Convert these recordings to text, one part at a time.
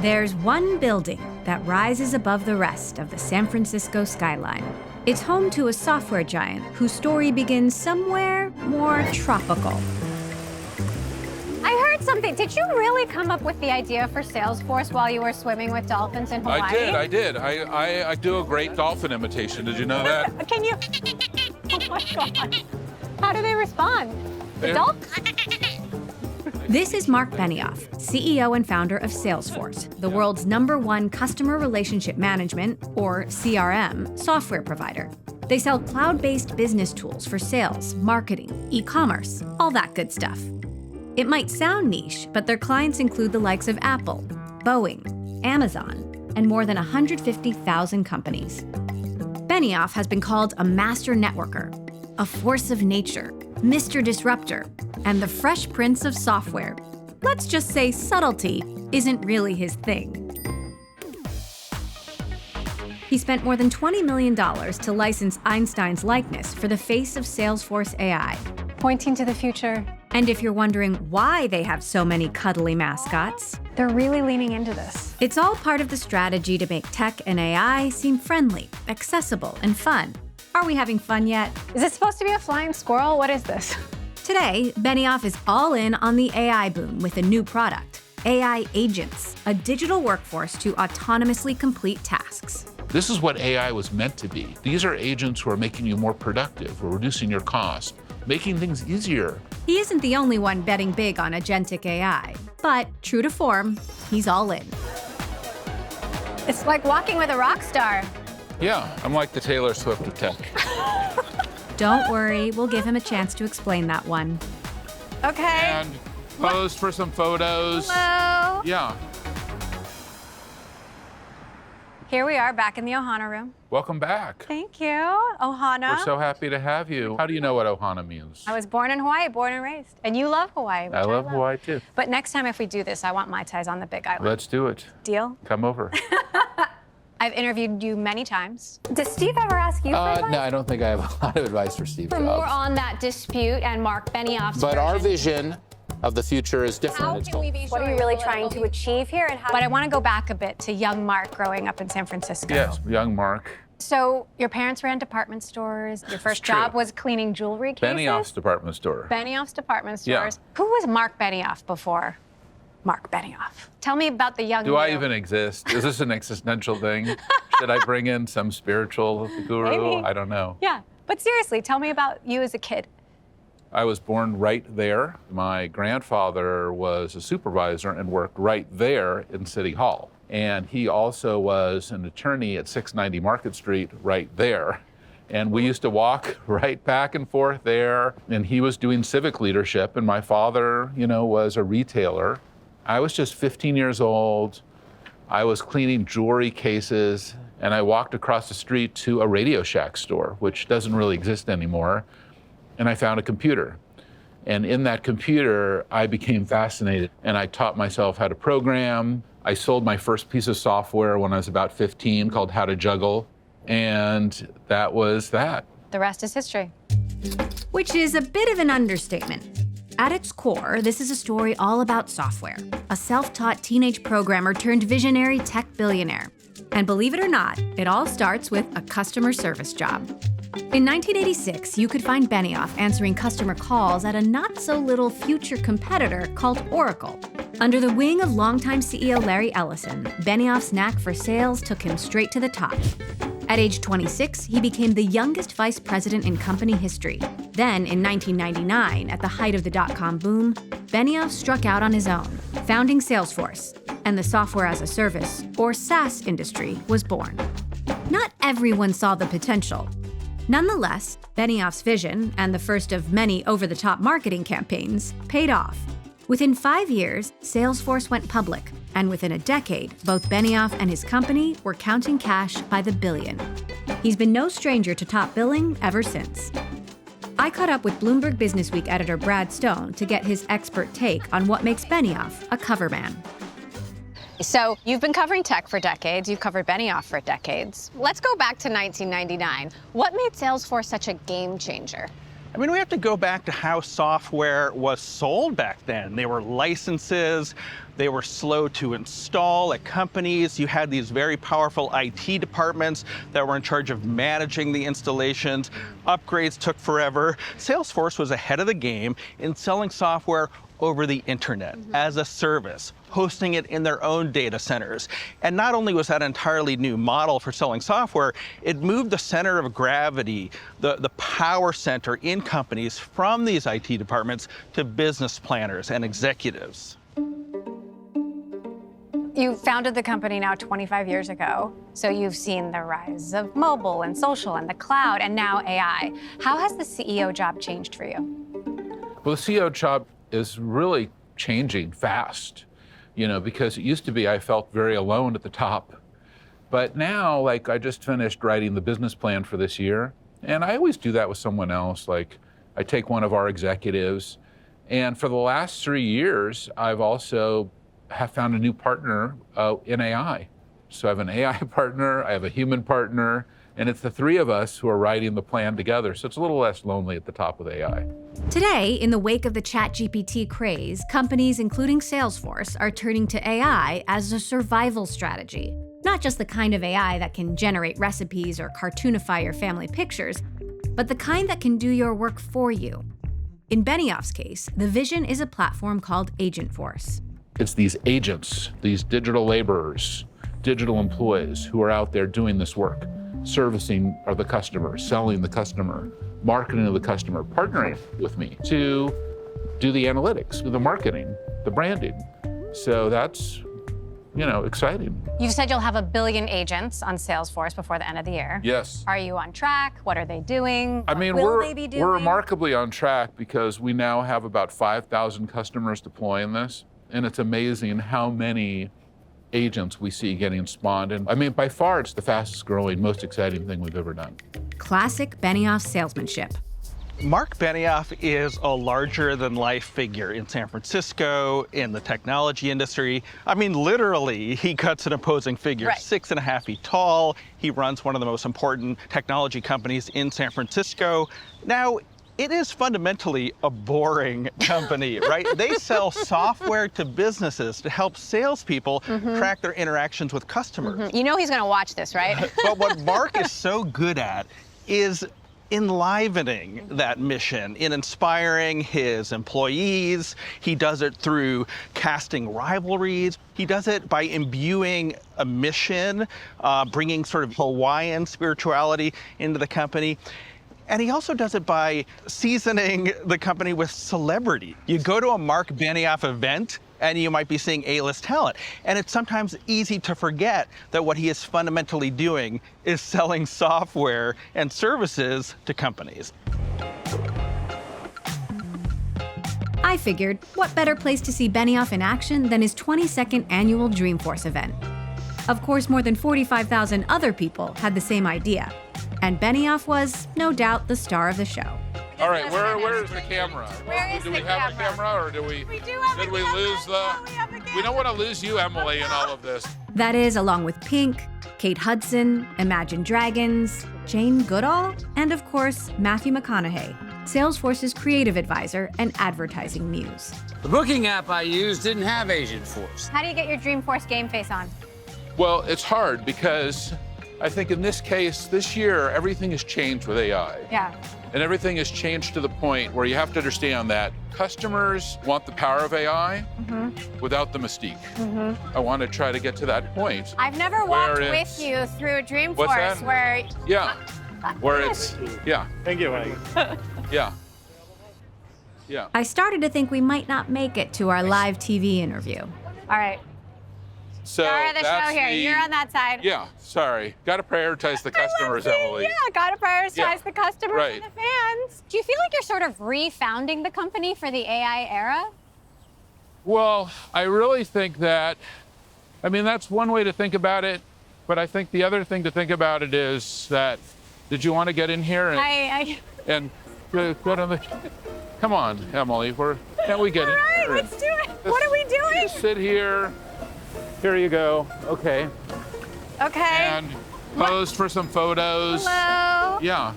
There's one building that rises above the rest of the San Francisco skyline. It's home to a software giant whose story begins somewhere more tropical. I heard something. Did you really come up with the idea for Salesforce while you were swimming with dolphins in Hawaii? I did. I do a great dolphin imitation. Did you know that? Can you? Oh my God. How do they respond? The dolphins? This is Marc Benioff, CEO and founder of Salesforce, the world's #1 customer relationship management, or CRM, software provider. They sell cloud-based business tools for sales, marketing, e-commerce, all that good stuff. It might sound niche, but their clients include the likes of Apple, Boeing, Amazon, and more than 150,000 companies. Benioff has been called a master networker, a force of nature, Mr. Disruptor, and the Fresh Prince of software. Let's just say subtlety isn't really his thing. He spent more than $20 million to license Einstein's likeness for the face of Salesforce AI. Pointing to the future. And if you're wondering why they have so many cuddly mascots, they're really leaning into this. It's all part of the strategy to make tech and AI seem friendly, accessible, and fun. Are we having fun yet? Is it supposed to be a flying squirrel? What is this? Today, Benioff is all in on the AI boom with a new product, AI Agents, a digital workforce to autonomously complete tasks. This is what AI was meant to be. These are agents who are making you more productive, or reducing your cost, making things easier. He isn't the only one betting big on agentic AI, but true to form, he's all in. It's like walking with a rock star. Yeah, I'm like the Taylor Swift of tech. Don't worry, we'll give him a chance to explain that one. Okay. And pose for some photos. Hello. Yeah. Here we are back in the Ohana room. Welcome back. Thank you, Ohana. We're so happy to have you. How do you know what Ohana means? I was born in Hawaii, born and raised. And you love Hawaii. I love Hawaii too. But next time if we do this, I want Mai Tais on the Big Island. Let's do it. Deal? Come over. I've interviewed you many times. Does Steve ever ask you for advice? No, I don't think I have a lot of advice for Steve For Jobs. more on that dispute and Marc Benioff's But our version. vision of the future is different. What are you really trying to achieve here? But I want to go back a bit to young Marc growing up in San Francisco. Yes, young Marc. So your parents ran department stores. Your first job was cleaning jewelry cases. Benioff's department store. Benioff's department Yeah. stores. Who was Marc Benioff before Marc Benioff? Tell me about the young Do you. I even exist? Is this an existential thing? Should I bring in some spiritual guru? Maybe. I don't know. Yeah, but seriously, tell me about you as a kid. I was born right there. My grandfather was a supervisor and worked right there in City Hall. And he also was an attorney at 690 Market Street right there. And we used to walk right back and forth there. And he was doing civic leadership. And my father, was a retailer. I was just 15 years old. I was cleaning jewelry cases. And I walked across the street to a Radio Shack store, which doesn't really exist anymore. And I found a computer. And in that computer, I became fascinated. And I taught myself how to program. I sold my first piece of software when I was about 15 called How to Juggle. And that was that. The rest is history. Which is a bit of an understatement. At its core, this is a story all about software. A self-taught teenage programmer turned visionary tech billionaire. And believe it or not, it all starts with a customer service job. In 1986, you could find Benioff answering customer calls at a not-so-little future competitor called Oracle. Under the wing of longtime CEO Larry Ellison, Benioff's knack for sales took him straight to the top. At age 26, he became the youngest vice president in company history. Then, in 1999, at the height of the dot-com boom, Benioff struck out on his own, founding Salesforce, and the software as a service, or SaaS industry, was born. Not everyone saw the potential. Nonetheless, Benioff's vision, and the first of many over-the-top marketing campaigns, paid off. Within 5 years, Salesforce went public, and within a decade, both Benioff and his company were counting cash by the billion. He's been no stranger to top billing ever since. I caught up with Bloomberg Businessweek editor Brad Stone to get his expert take on what makes Benioff a cover man. So you've been covering tech for decades. You've covered Benioff for decades. Let's go back to 1999. What made Salesforce such a game changer? I mean, we have to go back to how software was sold back then. They were licenses, they were slow to install at companies. You had these very powerful IT departments that were in charge of managing the installations. Upgrades took forever. Salesforce was ahead of the game in selling software over the internet as a service, hosting it in their own data centers. And not only was that an entirely new model for selling software, it moved the center of gravity, the power center in companies from these IT departments to business planners and executives. You founded the company now 25 years ago, so you've seen the rise of mobile and social and the cloud and now AI. How has the CEO job changed for you? Well, the CEO job is really changing fast, because it used to be I felt very alone at the top. But now, like, I just finished writing the business plan for this year, and I always do that with someone else. Like, I take one of our executives, and for the last 3 years, I've also have found a new partner in AI. So I have an AI partner, I have a human partner, and it's the three of us who are writing the plan together. So it's a little less lonely at the top with AI. Today, in the wake of the ChatGPT craze, companies, including Salesforce, are turning to AI as a survival strategy. Not just the kind of AI that can generate recipes or cartoonify your family pictures, but the kind that can do your work for you. In Benioff's case, the vision is a platform called Agentforce. It's these agents, these digital laborers, digital employees who are out there doing this work, servicing the customer, selling the customer, marketing to the customer, partnering with me to do the analytics, the marketing, the branding. So that's, exciting. You've said you'll have 1 billion agents on Salesforce before the end of the year. Yes. Are you on track? What are they doing? I mean, Will they be doing? we're remarkably on track because we now have about 5,000 customers deploying this. And it's amazing how many agents we see getting spawned. And I mean, by far, it's the fastest growing, most exciting thing we've ever done. Classic Benioff salesmanship. Marc Benioff is a larger-than-life figure in San Francisco, in the technology industry. I mean, literally, he cuts an opposing figure, right. 6.5 feet tall. He runs one of the most important technology companies in San Francisco. Now, it is fundamentally a boring company, right? They sell software to businesses to help salespeople track their interactions with customers. You know he's going to watch this, right? But what Marc is so good at is enlivening that mission, in inspiring his employees. He does it through casting rivalries. He does it by imbuing a mission, bringing sort of Hawaiian spirituality into the company. And he also does it by seasoning the company with celebrity. You go to a Marc Benioff event, and you might be seeing A-list talent. And it's sometimes easy to forget that what he is fundamentally doing is selling software and services to companies. I figured, what better place to see Benioff in action than his 22nd annual Dreamforce event? Of course, more than 45,000 other people had the same idea. And Benioff was, no doubt, the star of the show. All right, where is the camera? Where is do the we have camera? a camera, or do we? We do have did a we camera. lose the? No, we have a camera. We don't want to lose you, Emily, in all of this. That is, along with Pink, Kate Hudson, Imagine Dragons, Jane Goodall, and of course, Matthew McConaughey, Salesforce's creative advisor and advertising muse. The booking app I used didn't have Agentforce. How do you get your Dreamforce game face on? Well, it's hard because I think in this case, this year, everything has changed with AI. Yeah. And everything has changed to the point where you have to understand that customers want the power of AI without the mystique. I want to try to get to that point. I've never walked Where with it's- you through a Dreamforce What's that? where Yeah, where it's, yeah, Thank you, Mike. yeah. Yeah. I started to think we might not make it to our live TV interview. All right. So Star of the show that's here. the- You're on that side. Yeah, sorry. Got to prioritize the customers, Emily. Yeah, gotta prioritize Yeah, the customers right. and the fans. Do you feel like you're sort of refounding the company for the AI era? Well, I really think that, I mean, that's one way to think about it, but I think the other thing to think about it is that, did you want to get in here and go to the, come on, Emily, can't we get in All right, here? let's do it. What are we doing? Just sit here. Here you go. Okay. Okay. And pose for some photos. Hello. Yeah.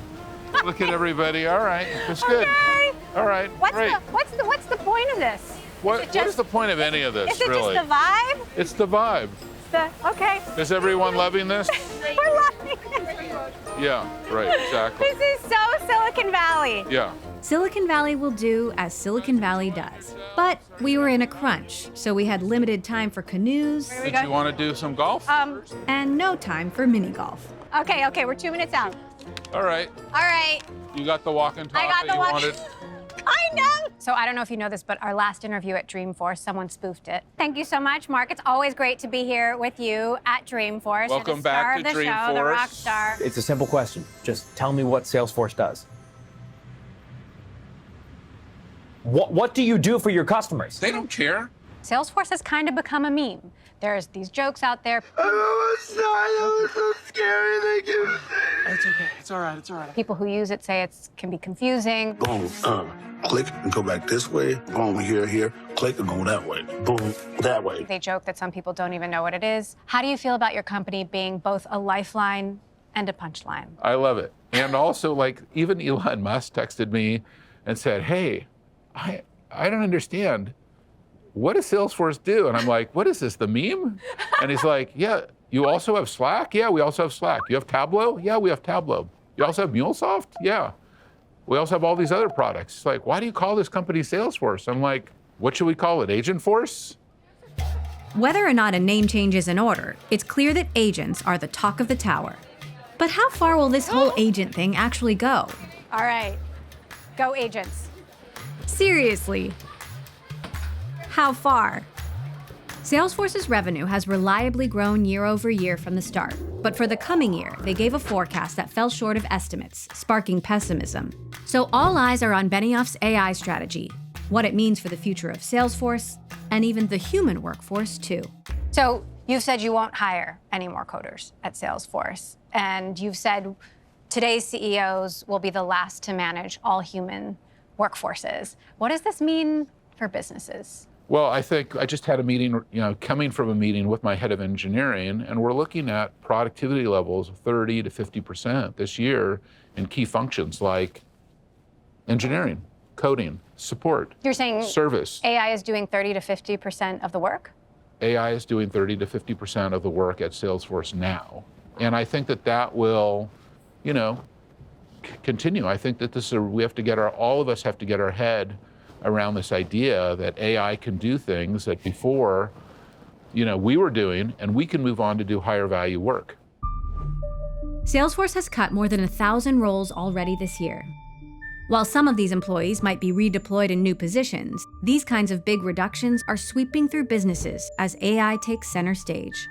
Look at everybody. All right, that's good. Okay. All right, great. What's the point of this? What is the point of any of this, Is it really? just the vibe? It's the vibe. Okay. Is everyone loving this? We're loving it. Yeah, right, exactly. This is so Silicon Valley. Yeah. Silicon Valley will do as Silicon Valley does. But we were in a crunch, so we had limited time for canoes Did you want to do some golf? and no time for mini golf. Okay, we're 2 minutes out. All right. All right. You got the walk and talk I got that the you walk- wanted? I know. So I don't know if you know this, but our last interview at Dreamforce, someone spoofed it. Thank you so much, Marc. It's always great to be here with you at Dreamforce. You're Welcome the star back of to the show, the Dreamforce. rock star. It's a simple question. Just tell me what Salesforce does. What do you do for your customers? They don't care. Salesforce has kind of become a meme. There's these jokes out there. I was sorry. That was so scary. Thank you. It's okay. It's all right. It's all right. People who use it say it can be confusing. Boom. Click and go back this way. Boom. Here. Click and go that way. Boom. That way. They joke that some people don't even know what it is. How do you feel about your company being both a lifeline and a punchline? I love it. And also, like, even Elon Musk texted me and said, hey, I don't understand. What does Salesforce do? And I'm like, what is this, the meme? And he's like, yeah, you also have Slack? Yeah, we also have Slack. You have Tableau? Yeah, we have Tableau. You also have MuleSoft? Yeah. We also have all these other products. It's like, why do you call this company Salesforce? I'm like, what should we call it, Agentforce? Whether or not a name change is in order, it's clear that agents are the talk of the tower. But how far will this whole agent thing actually go? All right, go agents. Seriously, how far? Salesforce's revenue has reliably grown year over year from the start, but for the coming year, they gave a forecast that fell short of estimates, sparking pessimism. So all eyes are on Benioff's AI strategy, what it means for the future of Salesforce, and even the human workforce too. So you've said you won't hire any more coders at Salesforce, and you've said today's CEOs will be the last to manage all human workforces. What does this mean for businesses? Well, I think I just had a meeting, coming from a meeting with my head of engineering, and we're looking at productivity levels of 30 to 50% this year in key functions like engineering, coding, support, You're saying service. AI is doing 30 to 50% of the work? AI is doing 30 to 50% of the work at Salesforce now. And I think that will, continue. I think that all of us have to get our head around this idea that AI can do things that before, we were doing, and we can move on to do higher value work. Salesforce has cut more than 1,000 roles already this year. While some of these employees might be redeployed in new positions, these kinds of big reductions are sweeping through businesses as AI takes center stage.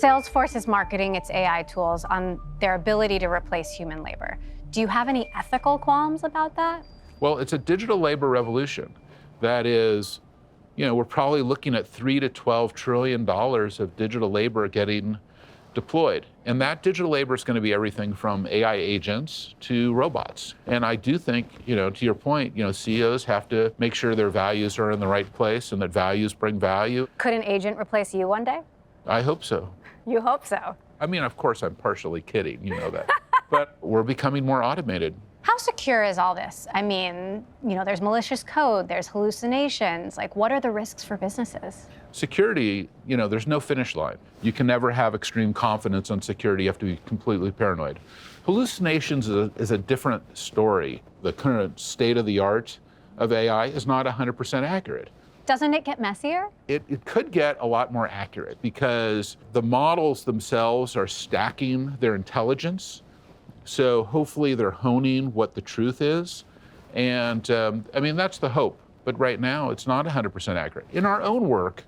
Salesforce is marketing its AI tools on their ability to replace human labor. Do you have any ethical qualms about that? Well, it's a digital labor revolution. That is, we're probably looking at $3 to $12 trillion of digital labor getting deployed. And that digital labor is going to be everything from AI agents to robots. And I do think, to your point, CEOs have to make sure their values are in the right place and that values bring value. Could an agent replace you one day? I hope so. You hope so. I mean, of course, I'm partially kidding, you know that. But we're becoming more automated. How secure is all this? I mean, there's malicious code, there's hallucinations. Like, what are the risks for businesses? Security, there's no finish line. You can never have extreme confidence on security. You have to be completely paranoid. Hallucinations is a different story. The current state of the art of AI is not 100% accurate. Doesn't it get messier? It could get a lot more accurate because the models themselves are stacking their intelligence. So hopefully they're honing what the truth is. And that's the hope. But right now, it's not 100% accurate. In our own work,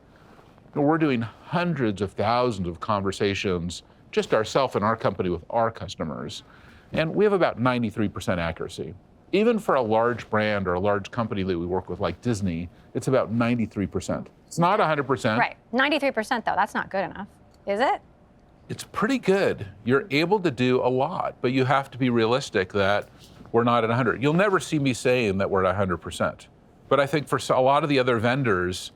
we're doing hundreds of thousands of conversations, just ourselves and our company with our customers. And we have about 93% accuracy. Even for a large brand or a large company that we work with, like Disney, it's about 93%. It's not 100%. Right. 93%, though, that's not good enough, is it? It's pretty good. You're able to do a lot, but you have to be realistic that we're not at 100. You'll never see me saying that we're at 100%. But I think for a lot of the other vendors,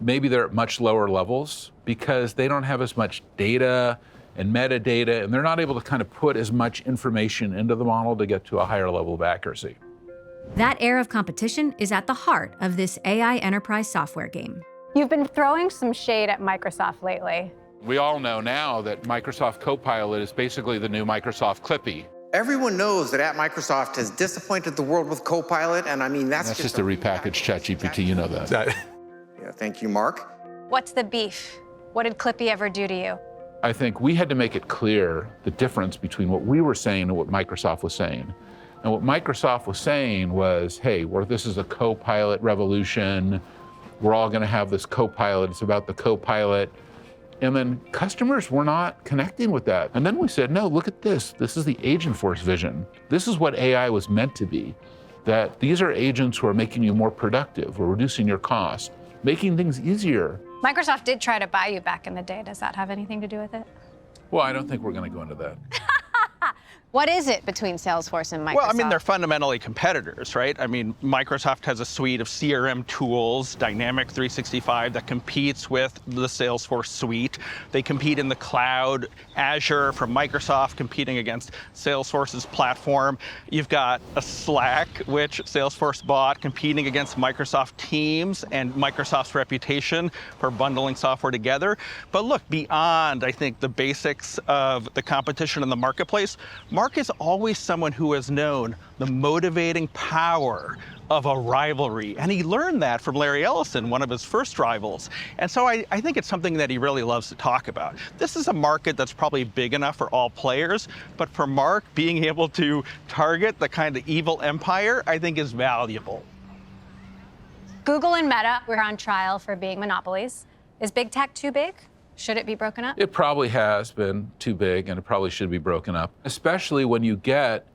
maybe they're at much lower levels because they don't have as much data and metadata, and they're not able to kind of put as much information into the model to get to a higher level of accuracy. That air of competition is at the heart of this AI enterprise software game. You've been throwing some shade at Microsoft lately. We all know now that Microsoft Copilot is basically the new Microsoft Clippy. Everyone knows that at Microsoft has disappointed the world with Copilot, and I mean, that's just a repackaged ChatGPT, you know that. Yeah, thank you, Mark. What's the beef? What did Clippy ever do to you? I think we had to make it clear the difference between what we were saying and what Microsoft was saying. And what Microsoft was saying was, hey, this is a Copilot revolution. We're all going to have this Copilot. It's about the Copilot. And then customers were not connecting with that. And then we said, no, look at this. This is the Agentforce vision. This is what AI was meant to be, that these are agents who are making you more productive or reducing your cost, making things easier. Microsoft did try to buy you back in the day. Does that have anything to do with it? Well, I don't think we're going to go into that. What is it between Salesforce and Microsoft? Well, I mean, they're fundamentally competitors, right? I mean, Microsoft has a suite of CRM tools, Dynamics 365, that competes with the Salesforce suite. They compete in the cloud, Azure from Microsoft competing against Salesforce's platform. You've got a Slack, which Salesforce bought, competing against Microsoft Teams and Microsoft's reputation for bundling software together. But look, beyond, I think, the basics of the competition in the marketplace, Mark is always someone who has known the motivating power of a rivalry. And he learned that from Larry Ellison, one of his first rivals. And so I think it's something that he really loves to talk about. This is a market that's probably big enough for all players, but for Mark, being able to target the kind of evil empire, I think is valuable. Google and Meta were on trial for being monopolies. Is big tech too big? Should it be broken up? It probably has been too big, and it probably should be broken up, especially when you get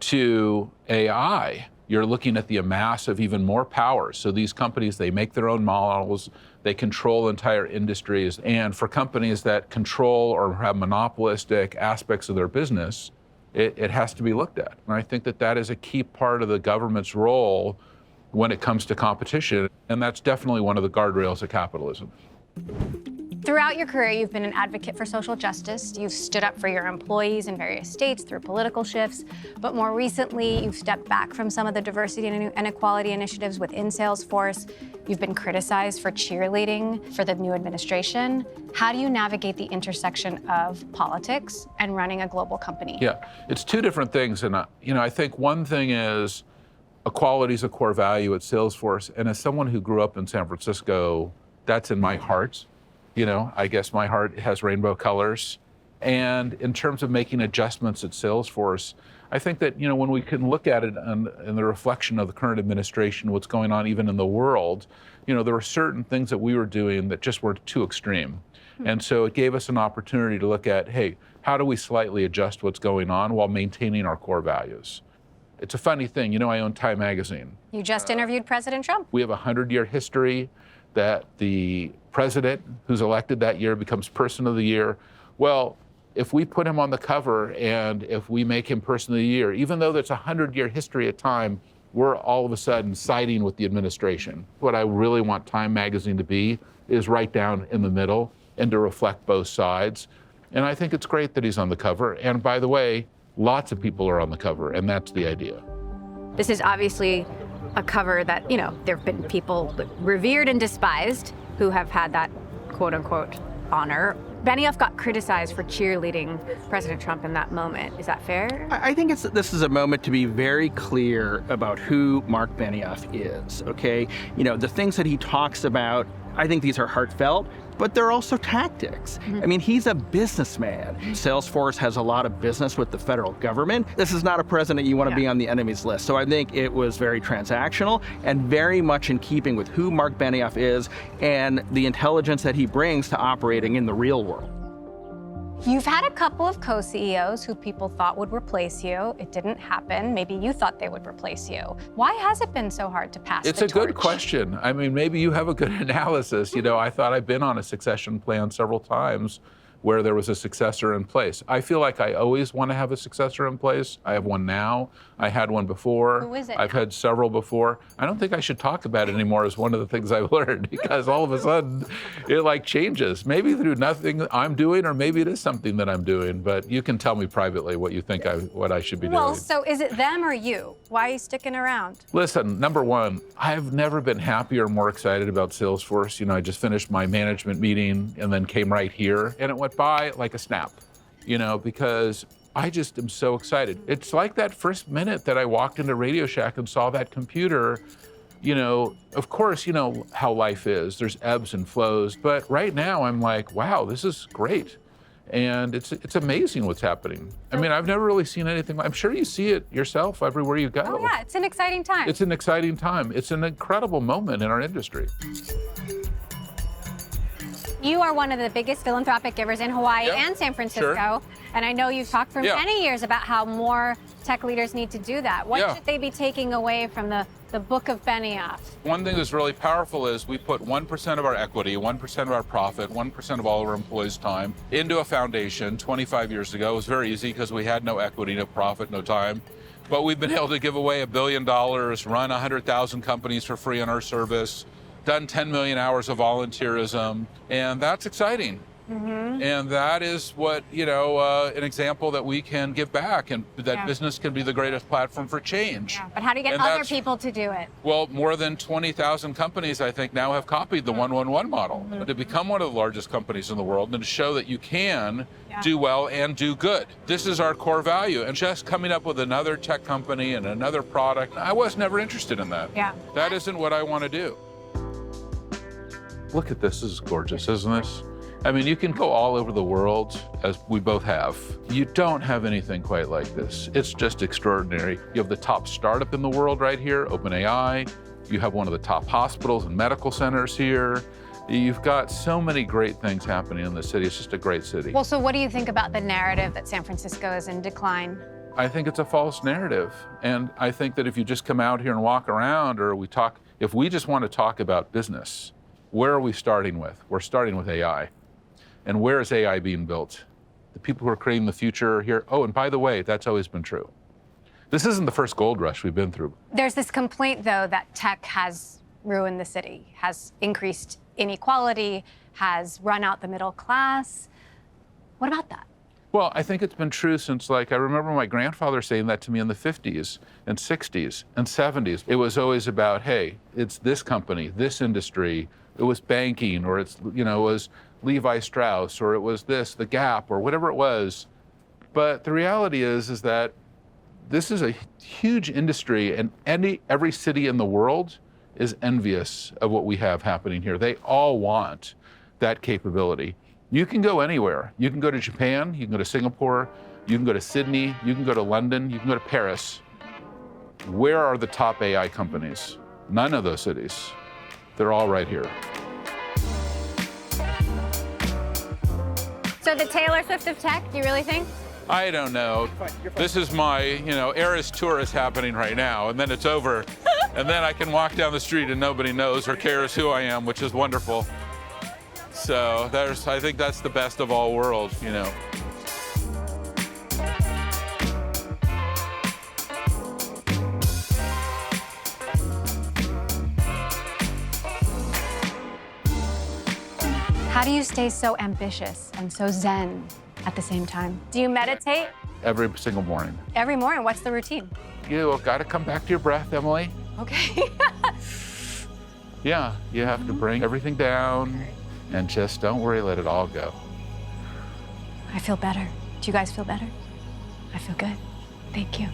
to AI. You're looking at the amass of even more power. So these companies, they make their own models, they control entire industries, and for companies that control or have monopolistic aspects of their business, it has to be looked at. And I think that that is a key part of the government's role when it comes to competition, and that's definitely one of the guardrails of capitalism. Throughout your career, you've been an advocate for social justice. You've stood up for your employees in various states through political shifts. But more recently, you've stepped back from some of the diversity and equality initiatives within Salesforce. You've been criticized for cheerleading for the new administration. How do you navigate the intersection of politics and running a global company? Yeah, it's two different things. And I think one thing is equality is a core value at Salesforce. And as someone who grew up in San Francisco, that's in my heart. I guess my heart has rainbow colors. And in terms of making adjustments at Salesforce, I think that, when we can look at it in the reflection of the current administration, what's going on even in the world, there were certain things that we were doing that just were too extreme. And so it gave us an opportunity to look at, hey, how do we slightly adjust what's going on while maintaining our core values? It's a funny thing. I own Time Magazine. You just interviewed President Trump. We have a 100-year history that the president who's elected that year becomes Person of the Year. Well, if we put him on the cover and if we make him Person of the Year, even though there's a 100-year history at time, we're all of a sudden siding with the administration. What I really want Time Magazine to be is right down in the middle and to reflect both sides. And I think it's great that he's on the cover. And by the way, lots of people are on the cover, and that's the idea. This is obviously a cover that, there have been people revered and despised who have had that quote-unquote honor. Benioff got criticized for cheerleading President Trump in that moment. Is that fair? I think this is a moment to be very clear about who Marc Benioff is, okay? The things that he talks about, I think these are heartfelt, but they're also tactics. I mean, he's a businessman. Salesforce has a lot of business with the federal government. This is not a president you want to be on the enemy's list. So I think it was very transactional and very much in keeping with who Marc Benioff is and the intelligence that he brings to operating in the real world. You've had a couple of co-CEOs who people thought would replace you. It didn't happen. Maybe you thought they would replace you. Why has it been so hard to pass the torch? It's a good question. I mean, maybe you have a good analysis. I thought I've been on a succession plan several times, where there was a successor in place. I feel like I always want to have a successor in place. I have one now. I had one before. Who is it I've now? had several before. I don't think I should talk about it anymore as one of the things I've learned, because all of a sudden it like changes. Maybe through nothing I'm doing, or maybe it is something that I'm doing, but you can tell me privately what you think what I should be Well, doing. so is it them or you? Why are you sticking around? Listen, number one, I've never been happier or more excited about Salesforce. You know, I just finished my management meeting and then came right here, and it went by like a snap, you know, because I just am so excited. It's like that first minute that I walked into Radio Shack and saw that computer. You know, of course, you know how life is. There's ebbs and flows, but right now I'm like, wow, this is great. And it's amazing what's happening. I mean, I've never really seen anything. I'm sure you see it yourself everywhere you go. Oh yeah, it's an exciting time. It's an exciting time. It's an incredible moment in our industry. You are one of the biggest philanthropic givers in Hawaii Yep. and San Francisco. Sure. And I know you've talked for Yeah. many years about how more tech leaders need to do that. What Yeah. should they be taking away from the book of Benioff? One thing that's really powerful is we put 1% of our equity, 1% of our profit, 1% of all of our employees' time into a foundation 25 years ago. It was very easy because we had no equity, no profit, no time. But we've been able to give away $1 billion, run 100,000 companies for free on our service, done 10 million hours of volunteerism, and that's exciting. And that is what, you know, an example that we can give back, and that Yeah. business can be the greatest platform for change. But how do you get And other that's- people to do it? Well, more than 20,000 companies, I think, now have copied the 111 model to become one of the largest companies in the world and to show that you can do well and do good. This is our core value. And just coming up with another tech company and another product, I was never interested in that. Yeah. That isn't what I want to do. Look at this. This is gorgeous, isn't this? I mean, you can go all over the world, as we both have. You don't have anything quite like this. It's just extraordinary. You have the top startup in the world right here, OpenAI. You have one of the top hospitals and medical centers here. You've got so many great things happening in the city. It's just a great city. Well, so what do you think about the narrative that San Francisco is in decline? I think it's a false narrative. And I think that if you just come out here and walk around, or if we just want to talk about business, where are we starting with? We're starting with AI. And where is AI being built? The people who are creating the future are here. Oh, and by the way, that's always been true. This isn't the first gold rush we've been through. There's this complaint, though, that tech has ruined the city, has increased inequality, has run out the middle class. What about that? Well, I think it's been true since, like, I remember my grandfather saying that to me in the 50s and 60s and 70s. It was always about, hey, it's this company, this industry. It was banking, or it was Levi Strauss, or it was this, the Gap, or whatever it was. But the reality is that this is a huge industry, and every city in the world is envious of what we have happening here. They all want that capability. You can go anywhere. You can go to Japan, you can go to Singapore, you can go to Sydney, you can go to London, you can go to Paris. Where are the top AI companies? None of those cities. They're all right here. So the Taylor Swift of tech, do you really think? I don't know. This is my, Eras tour is happening right now, and then it's over. And then I can walk down the street and nobody knows or cares who I am, which is wonderful. So I think that's the best of all worlds, How do you stay so ambitious and so zen at the same time? Do you meditate? Every single morning. Every morning. What's the routine? You got to come back to your breath, Emily. Okay. Yeah, you have to bring everything down and just don't worry, let it all go. I feel better. Do you guys feel better? I feel good. Thank you.